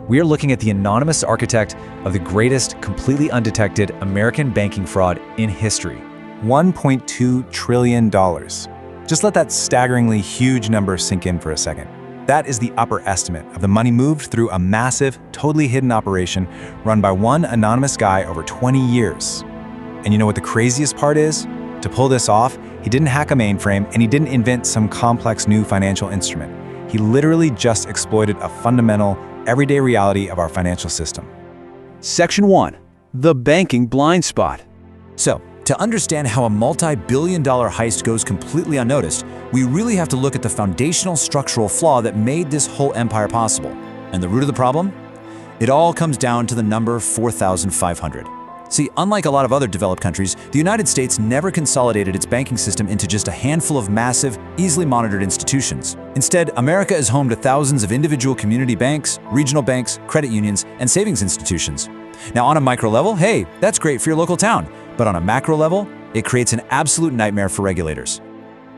We are looking at the anonymous architect of the greatest completely undetected American banking fraud in history. $1.2 trillion. Just let that staggeringly huge number sink in for a second. That is the upper estimate of the money moved through a massive, totally hidden operation run by one anonymous guy over 20 years. And you know what the craziest part is? To pull this off, he didn't hack a mainframe and he didn't invent some complex new financial instrument. He literally just exploited a fundamental, everyday reality of our financial system. Section 1. The banking blind spot. So, to understand how a multi-billion-dollar heist goes completely unnoticed, we really have to look at the foundational structural flaw that made this whole empire possible. And the root of the problem? It all comes down to the number 4,500. See, unlike a lot of other developed countries, the United States never consolidated its banking system into just a handful of massive, easily monitored institutions. Instead, America is home to thousands of individual community banks, regional banks, credit unions, and savings institutions. Now, on a micro level, hey, that's great for your local town. But on a macro level, it creates an absolute nightmare for regulators.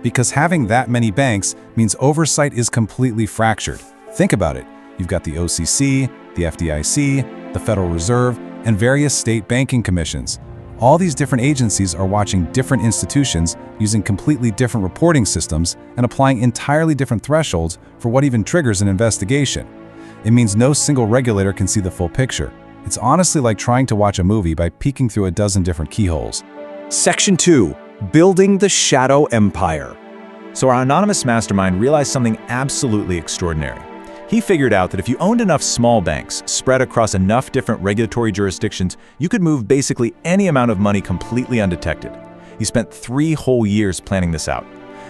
Because having that many banks means oversight is completely fractured. Think about it. You've got the OCC, the FDIC, the Federal Reserve, and various state banking commissions. All these different agencies are watching different institutions using completely different reporting systems and applying entirely different thresholds for what even triggers an investigation. It means no single regulator can see the full picture. It's honestly like trying to watch a movie by peeking through a dozen different keyholes. Section 2. Building the Shadow Empire. So our anonymous mastermind realized something absolutely extraordinary. He figured out that if you owned enough small banks spread across enough different regulatory jurisdictions, you could move basically any amount of money completely undetected. He spent 3 whole years planning this out.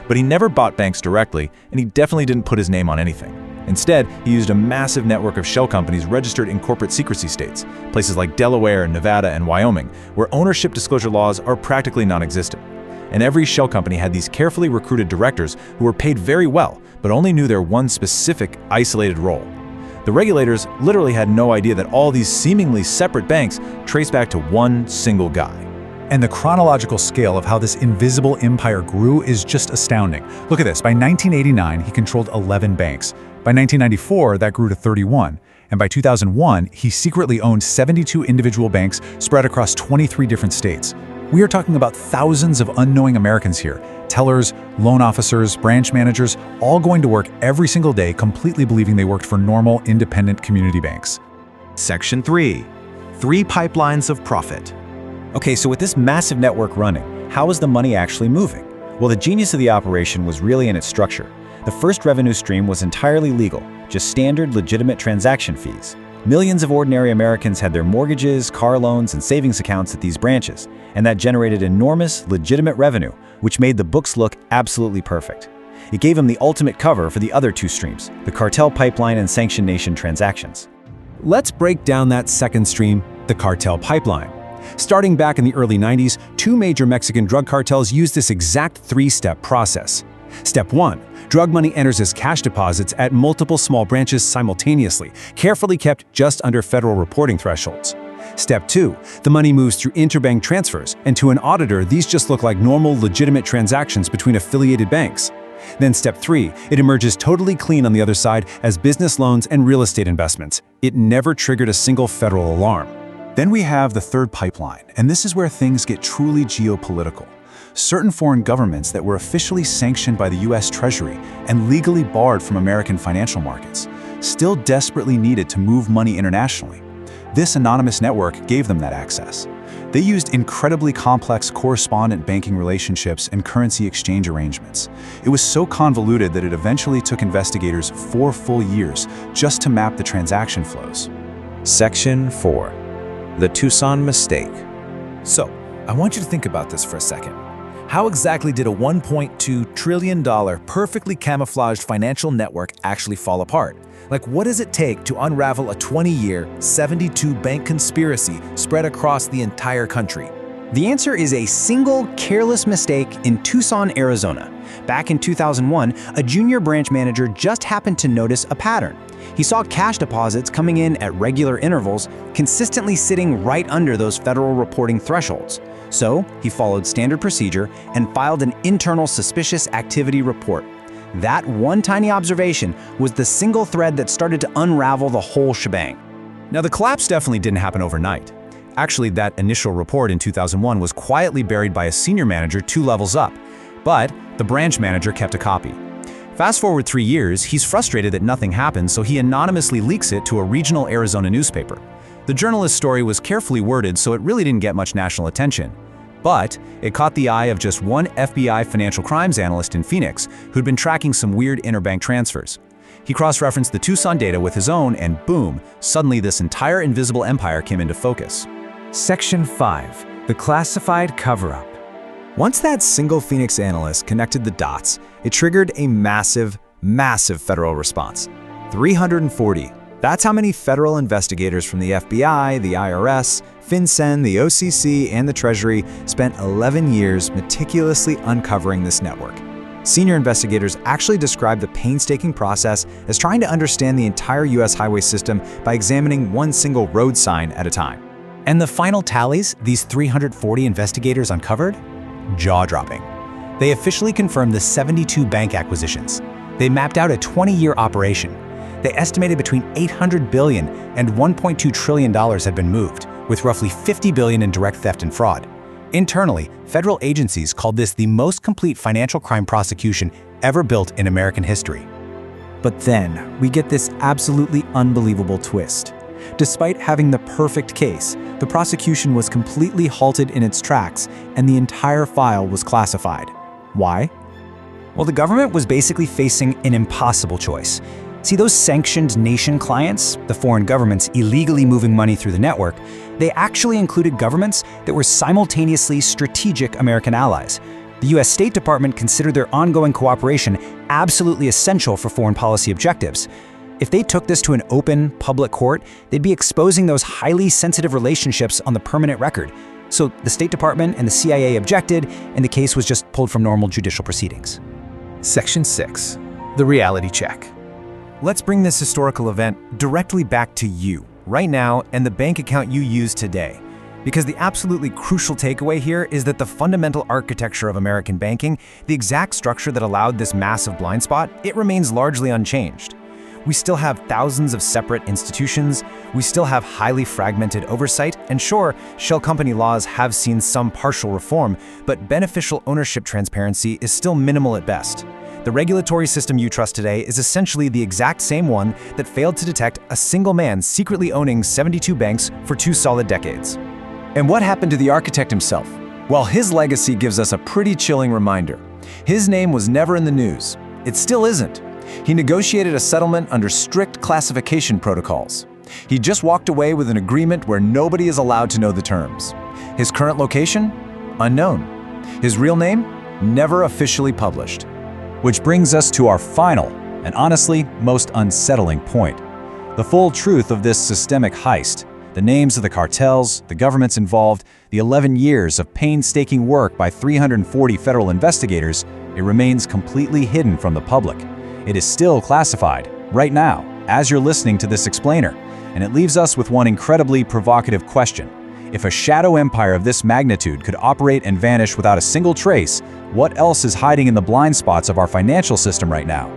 But he never bought banks directly, and he definitely didn't put his name on anything. Instead, he used a massive network of shell companies registered in corporate secrecy states, places like Delaware, Nevada, and Wyoming, where ownership disclosure laws are practically non-existent. And every shell company had these carefully recruited directors who were paid very well, but only knew their one specific, isolated role. The regulators literally had no idea that all these seemingly separate banks traced back to one single guy. And the chronological scale of how this invisible empire grew is just astounding. Look at this. By 1989, he controlled 11 banks. By 1994, that grew to 31. And by 2001, he secretly owned 72 individual banks spread across 23 different states. We are talking about thousands of unknowing Americans here. Tellers, loan officers, branch managers, all going to work every single day completely believing they worked for normal, independent community banks. Section 3. 3 pipelines of profit. Okay, so with this massive network running, how is the money actually moving? Well, the genius of the operation was really in its structure. The first revenue stream was entirely legal, just standard, legitimate transaction fees. Millions of ordinary Americans had their mortgages, car loans, and savings accounts at these branches, and that generated enormous, legitimate revenue, which made the books look absolutely perfect. It gave them the ultimate cover for the other 2 streams, the cartel pipeline and sanctioned nation transactions. Let's break down that second stream, the cartel pipeline. Starting back in the early 90s, 2 major Mexican drug cartels used this exact 3-step process. Step 1. Drug money enters as cash deposits at multiple small branches simultaneously, carefully kept just under federal reporting thresholds. Step 2. The money moves through interbank transfers, and to an auditor, these just look like normal, legitimate transactions between affiliated banks. Then Step 3. It emerges totally clean on the other side as business loans and real estate investments. It never triggered a single federal alarm. Then we have the third pipeline, and this is where things get truly geopolitical. Certain foreign governments that were officially sanctioned by the US Treasury and legally barred from American financial markets still desperately needed to move money internationally. This anonymous network gave them that access. They used incredibly complex correspondent banking relationships and currency exchange arrangements. It was so convoluted that it eventually took investigators 4 full years just to map the transaction flows. Section 4. The Tucson Mistake. So, I want you to think about this for a second. How exactly did a $1.2 trillion perfectly camouflaged financial network actually fall apart? Like, what does it take to unravel a 20-year, 72-bank conspiracy spread across the entire country? The answer is a single careless mistake in Tucson, Arizona. Back in 2001, a junior branch manager just happened to notice a pattern. He saw cash deposits coming in at regular intervals, consistently sitting right under those federal reporting thresholds. So he followed standard procedure and filed an internal suspicious activity report. That one tiny observation was the single thread that started to unravel the whole shebang. Now, the collapse definitely didn't happen overnight. Actually, that initial report in 2001 was quietly buried by a senior manager 2 levels up, but the branch manager kept a copy. Fast forward 3 years, he's frustrated that nothing happened, so he anonymously leaks it to a regional Arizona newspaper. The journalist's story was carefully worded, so it really didn't get much national attention. But it caught the eye of just one FBI financial crimes analyst in Phoenix who'd been tracking some weird interbank transfers. He cross-referenced the Tucson data with his own, and boom, suddenly this entire invisible empire came into focus. Section 5. The Classified Cover-Up. Once that single Phoenix analyst connected the dots, it triggered a massive federal response. 340. That's how many federal investigators from the FBI, the IRS, FinCEN, the OCC, and the Treasury spent 11 years meticulously uncovering this network. Senior investigators actually described the painstaking process as trying to understand the entire U.S. highway system by examining one single road sign at a time. And the final tallies these 340 investigators uncovered? Jaw-dropping. They officially confirmed the 72 bank acquisitions. They mapped out a 20-year operation. They estimated between $800 billion and $1.2 trillion had been moved, with roughly $50 billion in direct theft and fraud. Internally, federal agencies called this the most complete financial crime prosecution ever built in American history. But then, we get this absolutely unbelievable twist. Despite having the perfect case, the prosecution was completely halted in its tracks, and the entire file was classified. Why? Well, the government was basically facing an impossible choice. See, those sanctioned nation clients, the foreign governments illegally moving money through the network, they actually included governments that were simultaneously strategic American allies. The U.S. State Department considered their ongoing cooperation absolutely essential for foreign policy objectives. If they took this to an open, public court, they'd be exposing those highly sensitive relationships on the permanent record. So the State Department and the CIA objected, and the case was just pulled from normal judicial proceedings. Section 6. The Reality Check. Let's bring this historical event directly back to you, right now, and the bank account you use today. Because the absolutely crucial takeaway here is that the fundamental architecture of American banking, the exact structure that allowed this massive blind spot, it remains largely unchanged. We still have thousands of separate institutions, we still have highly fragmented oversight, and sure, shell company laws have seen some partial reform, but beneficial ownership transparency is still minimal at best. The regulatory system you trust today is essentially the exact same one that failed to detect a single man secretly owning 72 banks for 2 solid decades. And what happened to the architect himself? Well, his legacy gives us a pretty chilling reminder. His name was never in the news. It still isn't. He negotiated a settlement under strict classification protocols. He just walked away with an agreement where nobody is allowed to know the terms. His current location? Unknown. His real name? Never officially published. Which brings us to our final, and honestly, most unsettling point. The full truth of this systemic heist, the names of the cartels, the governments involved, the 11 years of painstaking work by 340 federal investigators, it remains completely hidden from the public. It is still classified, right now, as you're listening to this explainer, and it leaves us with one incredibly provocative question. If a shadow empire of this magnitude could operate and vanish without a single trace, what else is hiding in the blind spots of our financial system right now?